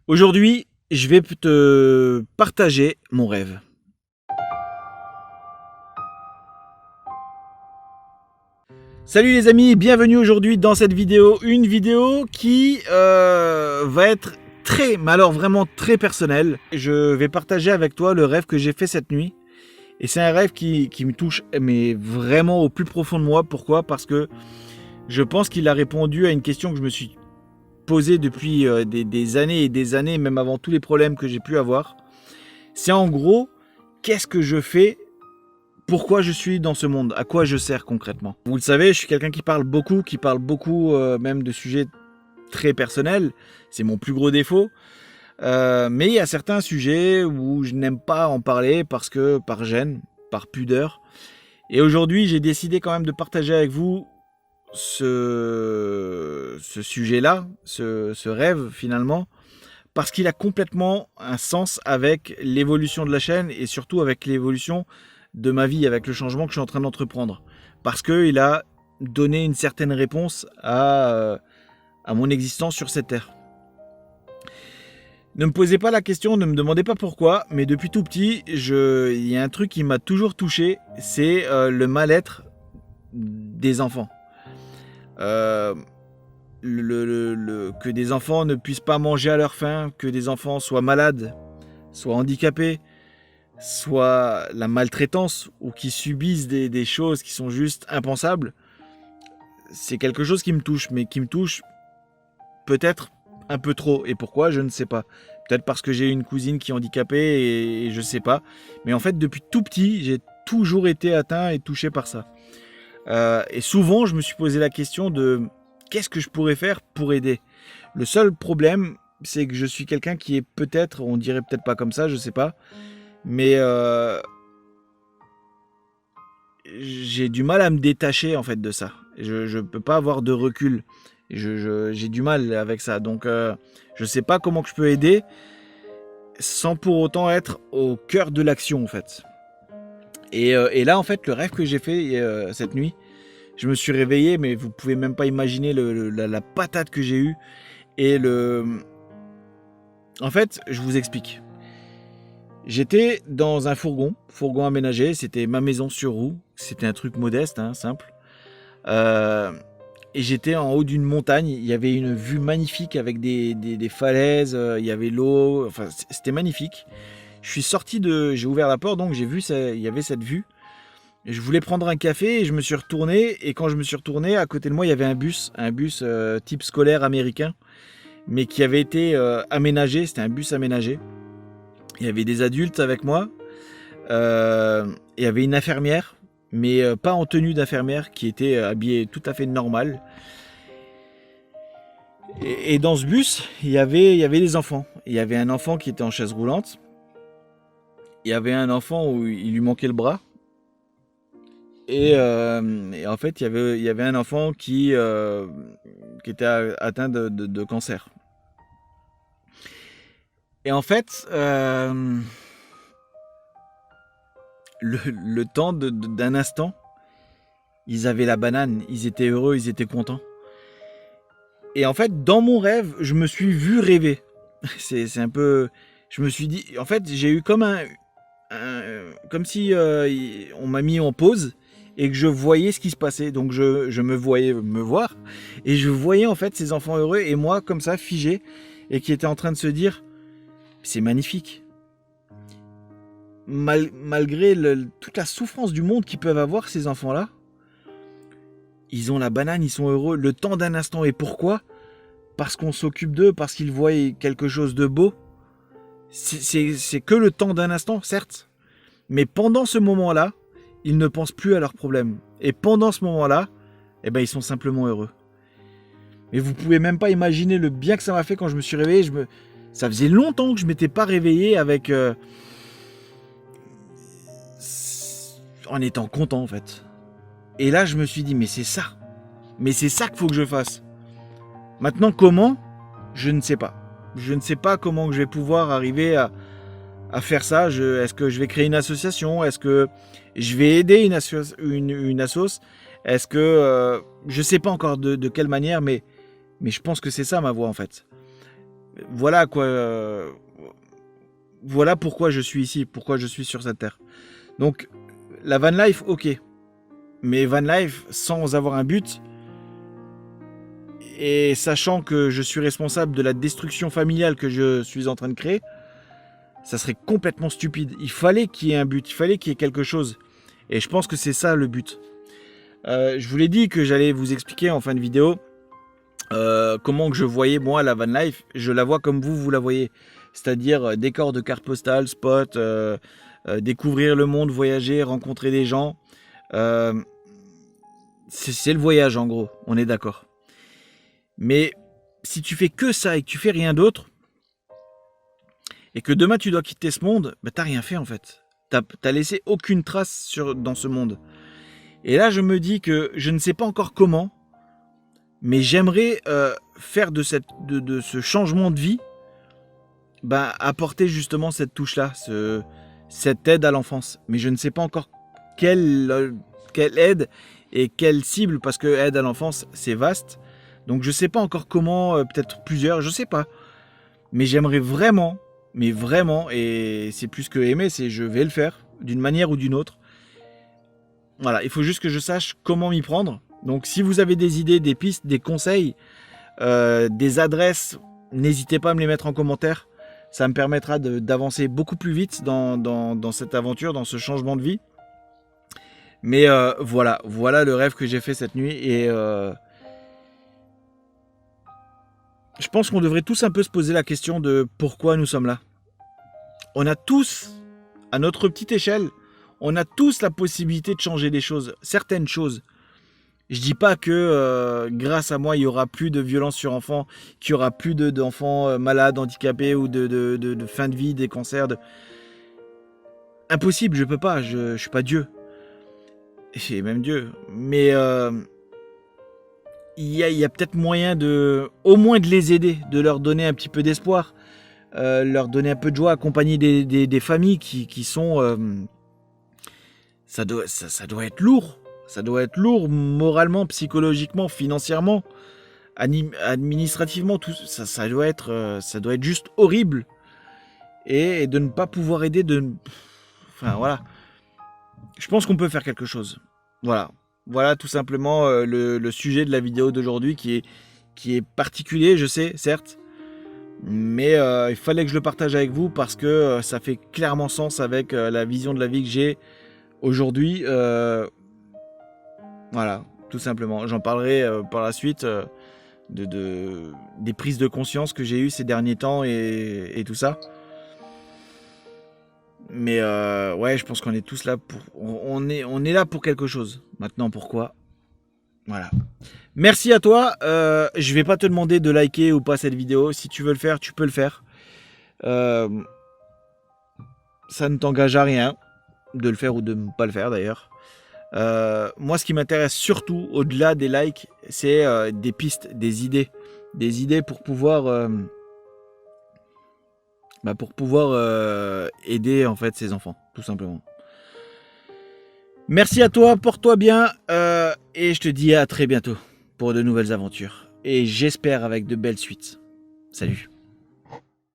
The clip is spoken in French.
Aujourd'hui, je vais te partager mon rêve. Salut les amis, bienvenue aujourd'hui dans cette vidéo. Une vidéo qui va être très, mais alors vraiment très personnelle. Je vais partager avec toi le rêve que j'ai fait cette nuit. Et c'est un rêve qui me touche, mais vraiment au plus profond de moi. Pourquoi ? Parce que je pense qu'il a répondu à une question que je me suis posée depuis des années et des années, même avant tous les problèmes que j'ai pu avoir. C'est en gros, qu'est-ce que je fais ? Pourquoi je suis dans ce monde ? À quoi je sers concrètement ? Vous le savez, je suis quelqu'un qui parle beaucoup même de sujets très personnels. C'est mon plus gros défaut. Mais il y a certains sujets où je n'aime pas en parler parce que par gêne, par pudeur. Et aujourd'hui, j'ai décidé quand même de partager avec vous ce sujet-là, ce rêve finalement, parce qu'il a complètement un sens avec l'évolution de la chaîne et surtout avec l'évolution de ma vie, avec le changement que je suis en train d'entreprendre. Parce qu'il a donné une certaine réponse à mon existence sur cette terre. Ne me posez pas la question, ne me demandez pas pourquoi, mais depuis tout petit, il y a un truc qui m'a toujours touché, c'est le mal-être des enfants. Que des enfants ne puissent pas manger à leur faim, que des enfants soient malades, soient handicapés, soit la maltraitance ou qui subissent des choses qui sont juste impensables, c'est quelque chose qui me touche, mais qui me touche peut-être un peu trop. Et pourquoi ? Je ne sais pas. Peut-être parce que j'ai une cousine qui est handicapée et je sais pas. Mais en fait, depuis tout petit, j'ai toujours été atteint et touché par ça. Et souvent, je me suis posé la question de qu'est-ce que je pourrais faire pour aider ? Le seul problème, c'est que je suis quelqu'un qui est peut-être, on dirait peut-être pas comme ça, je sais pas, mais j'ai du mal à me détacher en fait de ça. Je peux pas avoir de recul. J'ai du mal avec ça. Donc je sais pas comment que je peux aider sans pour autant être au cœur de l'action en fait. Et là en fait le rêve que j'ai fait cette nuit, je me suis réveillé mais vous pouvez même pas imaginer la patate que j'ai eue. En fait je vous explique. J'étais dans un fourgon aménagé, c'était ma maison sur roue, c'était un truc modeste, hein, simple. Et j'étais en haut d'une montagne, il y avait une vue magnifique avec des falaises, il y avait l'eau, enfin c'était magnifique. J'ai ouvert la porte donc j'ai vu il y avait cette vue. Et je voulais prendre un café et je me suis retourné et quand je me suis retourné, à côté de moi il y avait un bus type scolaire américain, mais qui avait été aménagé, c'était un bus aménagé. Il y avait des adultes avec moi, il y avait une infirmière, mais pas en tenue d'infirmière, qui était habillée tout à fait normal. Et dans ce bus, il y avait des enfants. Il y avait un enfant qui était en chaise roulante. Il y avait un enfant où il lui manquait le bras. Et en fait, il y avait un enfant qui était atteint de cancer. Et en fait, le temps d'un instant, ils avaient la banane, ils étaient heureux, ils étaient contents. Et en fait, dans mon rêve, je me suis vu rêver. C'est un peu... Je me suis dit... En fait, j'ai eu comme comme si on m'a mis en pause et que je voyais ce qui se passait. Donc je me voyais me voir et je voyais en fait ces enfants heureux et moi comme ça figé et qui était en train de se dire c'est magnifique. Malgré toute la souffrance du monde qu'ils peuvent avoir ces enfants-là, ils ont la banane, ils sont heureux le temps d'un instant. Et pourquoi ? Parce qu'on s'occupe d'eux, parce qu'ils voient quelque chose de beau. C'est que le temps d'un instant, certes. Mais pendant ce moment-là, ils ne pensent plus à leurs problèmes. Et pendant ce moment-là, eh ben, ils sont simplement heureux. Mais vous pouvez même pas imaginer le bien que ça m'a fait quand je me suis réveillé. Ça faisait longtemps que je m'étais pas réveillé avec... en étant content, en fait. Et là, je me suis dit, mais c'est ça. Mais c'est ça qu'il faut que je fasse. Maintenant, comment ? Je ne sais pas. Je ne sais pas comment je vais pouvoir arriver à faire ça. Est-ce que je vais créer une association ? Est-ce que je vais aider une assos ? Est-ce que... je ne sais pas encore de quelle manière, mais je pense que c'est ça ma voie en fait. Voilà quoi. Voilà pourquoi je suis ici, pourquoi je suis sur cette terre. Donc, la van life, ok. Mais van life, sans avoir un but, et sachant que je suis responsable de la destruction familiale que je suis en train de créer, ça serait complètement stupide. Il fallait qu'il y ait un but, il fallait qu'il y ait quelque chose. Et je pense que c'est ça le but. Je vous l'ai dit que j'allais vous expliquer en fin de vidéo comment que je voyais moi la van life. Je la vois comme vous la voyez. C'est-à-dire décor de carte postale, spot, découvrir le monde, voyager, rencontrer des gens. C'est le voyage en gros, on est d'accord. Mais si tu fais que ça et que tu fais rien d'autre, et que demain tu dois quitter ce monde, bah t'as rien fait en fait. T'as laissé aucune trace dans ce monde. Et là je me dis que je ne sais pas encore comment, mais j'aimerais faire de ce changement de vie, bah, apporter justement cette touche-là, cette aide à l'enfance. Mais je ne sais pas encore quelle aide et quelle cible, parce que aide à l'enfance c'est vaste. Donc je sais pas encore comment, peut-être plusieurs, je sais pas. Mais j'aimerais vraiment, mais vraiment, et c'est plus que aimer, c'est je vais le faire, d'une manière ou d'une autre. Voilà, il faut juste que je sache comment m'y prendre. Donc si vous avez des idées, des pistes, des conseils, des adresses, n'hésitez pas à me les mettre en commentaire. Ça me permettra d'avancer beaucoup plus vite dans cette aventure, dans ce changement de vie. Mais voilà le rêve que j'ai fait cette nuit. Et je pense qu'on devrait tous un peu se poser la question de pourquoi nous sommes là. On a tous, à notre petite échelle, on a tous la possibilité de changer des choses, certaines choses. Je dis pas que grâce à moi, il y aura plus de violence sur enfants, qu'il y aura plus d'enfants malades, handicapés ou de fin de vie, des cancers. Impossible, je peux pas, je suis pas Dieu. Et même Dieu. Mais il y a peut-être moyen au moins de les aider, de leur donner un petit peu d'espoir, leur donner un peu de joie, accompagner des familles qui sont... ça doit être lourd. Ça doit être lourd moralement, psychologiquement, financièrement, administrativement. Tout ça doit être juste horrible. Et de ne pas pouvoir aider, enfin voilà. Je pense qu'on peut faire quelque chose. Voilà tout simplement le sujet de la vidéo d'aujourd'hui qui est particulier, je sais, certes. Mais il fallait que je le partage avec vous parce que ça fait clairement sens avec la vision de la vie que j'ai aujourd'hui. Voilà, tout simplement. J'en parlerai par la suite des prises de conscience que j'ai eues ces derniers temps et tout ça. Mais ouais, je pense qu'on est tous là pour... On est là pour quelque chose. Maintenant, pourquoi? Voilà. Merci à toi. Je vais pas te demander de liker ou pas cette vidéo. Si tu veux le faire, tu peux le faire. Ça ne t'engage à rien de le faire ou de ne pas le faire d'ailleurs. Moi, ce qui m'intéresse surtout, au-delà des likes, c'est des pistes, des idées pour pouvoir aider en fait ces enfants, tout simplement. Merci à toi, porte-toi bien, et je te dis à très bientôt pour de nouvelles aventures. Et j'espère avec de belles suites. Salut.